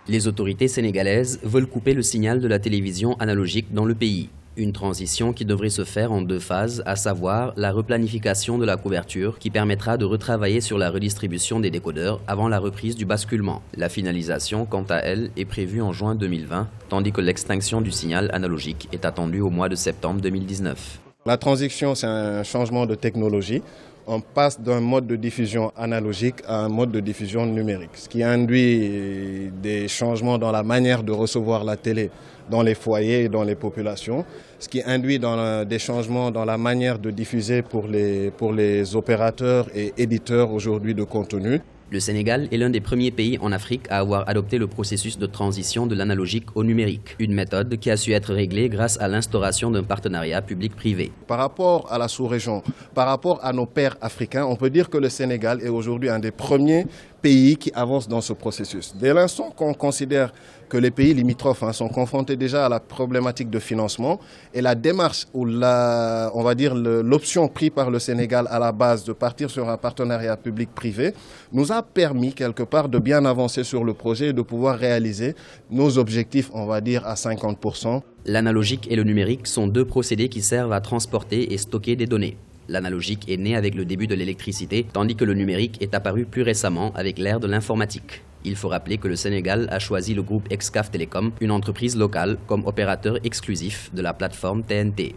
Les autorités sénégalaises veulent couper le signal de la télévision analogique dans le pays. Une transition qui devrait se faire en 2 phases, à savoir la replanification de la couverture qui permettra de retravailler sur la redistribution des décodeurs avant la reprise du basculement. La finalisation, quant à elle, est prévue en juin 2020, tandis que l'extinction du signal analogique est attendue au mois de septembre 2019. La transition, c'est un changement de technologie. On passe d'un mode de diffusion analogique à un mode de diffusion numérique, ce qui induit des changements dans la manière de recevoir la télé dans les foyers et dans les populations, ce qui induit des changements dans la manière de diffuser pour les opérateurs et éditeurs aujourd'hui de contenu. Le Sénégal est l'un des premiers pays en Afrique à avoir adopté le processus de transition de l'analogique au numérique, une méthode qui a su être réglée grâce à l'instauration d'un partenariat public-privé. Par rapport à la sous-région, par rapport à nos pairs africains, on peut dire que le Sénégal est aujourd'hui un des premiers pays qui avancent dans ce processus. Dès l'instant qu'on considère que les pays limitrophes sont confrontés déjà à la problématique de financement et la démarche ou l'option prise par le Sénégal à la base de partir sur un partenariat public-privé nous a permis quelque part de bien avancer sur le projet et de pouvoir réaliser nos objectifs, on va dire, à 50%. L'analogique et le numérique sont 2 procédés qui servent à transporter et stocker des données. L'analogique est né avec le début de l'électricité, tandis que le numérique est apparu plus récemment avec l'ère de l'informatique. Il faut rappeler que le Sénégal a choisi le groupe Excaf Télécom, une entreprise locale, comme opérateur exclusif de la plateforme TNT.